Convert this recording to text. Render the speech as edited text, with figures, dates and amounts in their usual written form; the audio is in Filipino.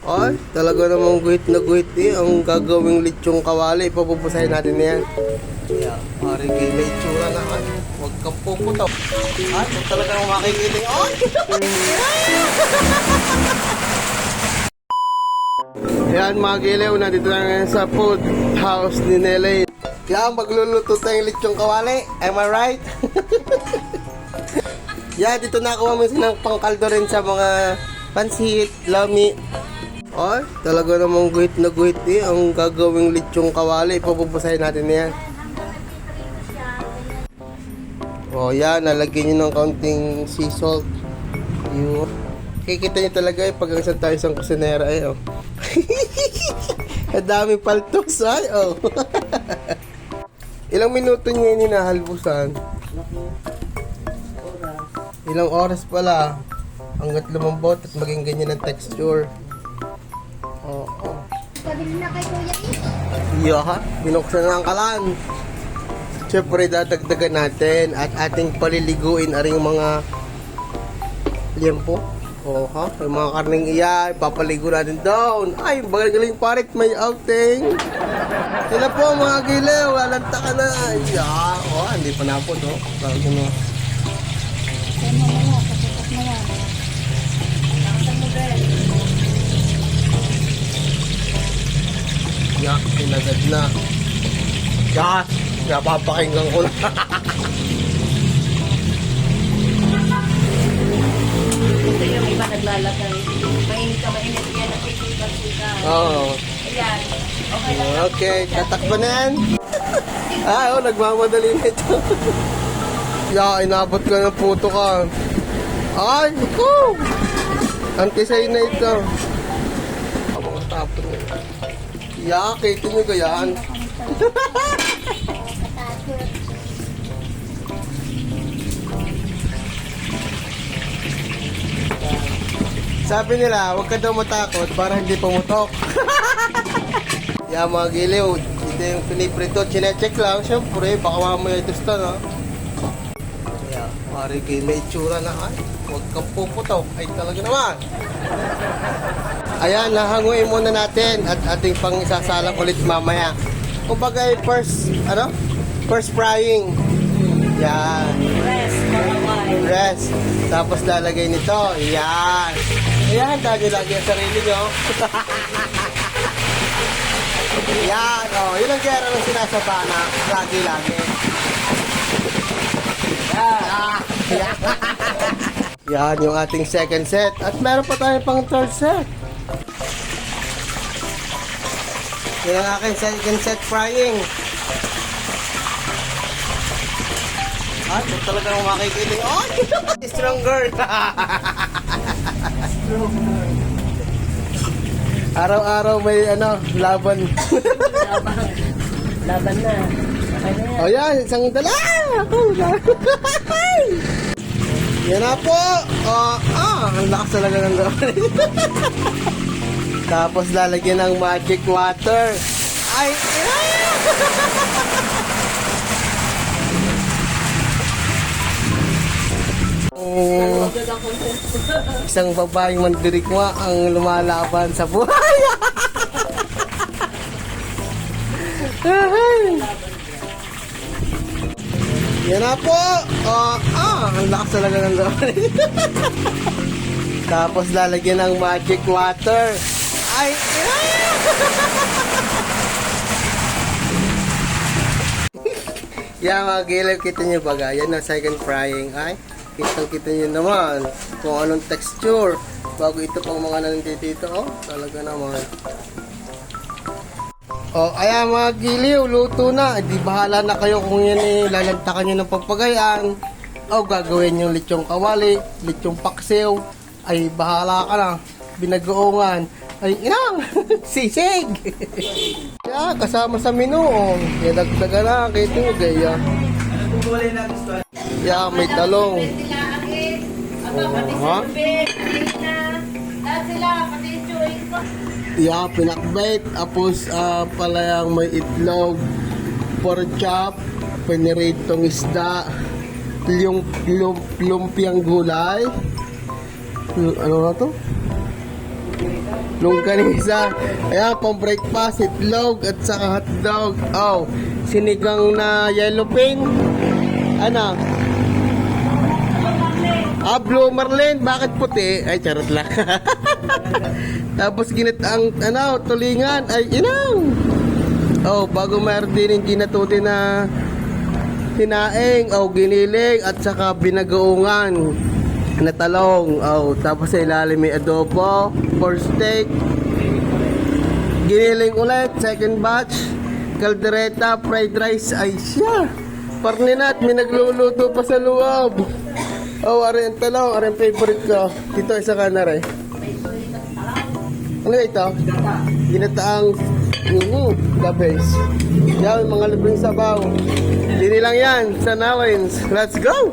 Ay, talaga namang guhit na guhit ang gagawing lechong kawali. Ipapupusahin natin na yan. Yeah, pare kayo may itsura na. Ay, huwag kang puputaw. Ay, huwag talaga namang makikiling. Ay! Yan mga gilew, nandito na ngayon sa food house ni Nelly. Yan, magluluto tayong lechong kawali. Am I right? Yan, dito nakuha mo ng pangkaldo rin sa mga pansit, lami. Ay, talaga namang guhit na guhit ang gagawing lechong kawali. Ipapupusahin natin na yan. O yan, nalagyan nyo ng kaunting sea salt. Yun. Kikita nyo talaga pag isang tayo isang kusinera oh. Ang dami paltos oh. Ilang minuto nyo yun hinahalbusan? Ilang oras pala hanggat lumambot at maging ganyan ang texture. Oo. Sabi na kay Kuya Yeah, binuksan na ang kalan. Siyempre, dadagdagan natin at ating paliliguin aring mga liempo. Oh, ha? Yung mga karning iya, ipapaligo natin down. Ay, galing parit, may outing. Sila po mga gilew, lalanta ka na. Yeah, oh, hindi pa napod, oh. Tawag mo. Kaya mamaya, paputok na yan. Nakasang model. Yeah, pinagad na. Yeah, napapakinggan ko na. Ito yung iba naglalagay. Mainit ka, mainit yan. Nakikita-sika. Oo. Ayan. Okay lang. Okay, tatakbo na yan. Ah, oh, nagmamadali na ito. Yeah, inabot ka ng puto ka. Ay, ko! Antisay na ito. Ang mga tapon na ito. Yeah, kaitin nyo ka yan. Sabi nila, huwag ka daw matakot para hindi pumutok. Yeah, mga giliw. Ito yung piniprito. Chinecheck lang. Siyempre, baka mamaya ito ito, no? Yeah, pare kayo may itsura na. Ay, huwag kang puputaw. Ay, talaga naman. Ayan, nahanguin muna natin at ating pang isasalang ulit mamaya. Kumbaga, first frying. Yan. Rest for a while. Rest. Tapos lalagay nito. Yan. Ayan, dahil lagi ang sarili nyo. Yan. Oh, yun ang gera ng sinasabana. Lagi-lagi. Yan. Yan yung ating second set. At meron pa tayong pang third set. Yan ang aking second set frying. Ay, ito talagang makikiling. Oh, stronger. Araw-araw may laban. Laban na. Okay na yan. O yan, isang dala. Yan na po. Ang lakas talaga ng laban. Tapos lalagyan ng magic water. Ay, isang babaeng mandirigma ang lumalaban sa buhay. Yan na po. Ang lakas talaga ng laban. Tapos lalagyan ng magic water. Ay, yan mga gilew, kita nyo baga. Yan ang second frying. Ay, kita nyo naman kung anong texture. Bago ito pang mga nandito dito. Oh, talaga naman. Oh, ayan mga giliw, luto na. Di bahala na kayo kung yan lalantakan nyo ng pagpagayaan. O gagawin yung lechong kawali, lechong paksiw. Ay, bahala ka na. Binagoongan. Ay, inang! Sisig! Yeah, kasama sa menu. Oh. Yan, dagdaga na. Kita nyo, gaya. Yeah, may talong. Ha? Yeah, pinakbait. Tapos palayang may itlog, pork chop, piniritong isda, lumpiang gulay. Ano na to? longganisa. Ayan, pang breakfast, itlog at saka hotdog. Oh, sinigang na yellow pin. Ano? Blue marlin, bakit puti? Ay, charot lang. Tapos ginataang, tulingan. Ay, inang! Oh, bago mayroon din yung ginatuti na hinaing, giniling, at saka binagoongan na talong. Tapos sa ilalim may adobo, pork steak, giniling ulit, second batch, kaldereta, fried rice. Ay, siya! Parninat, may nagluluto pa sa loob. Ari ang talong, ari ang favorite ko. Dito, isa ka na rin. Ano ito? Ginataang the base. Yan, mga libreng sabaw. Dini lang yan sa Nawins. Let's go!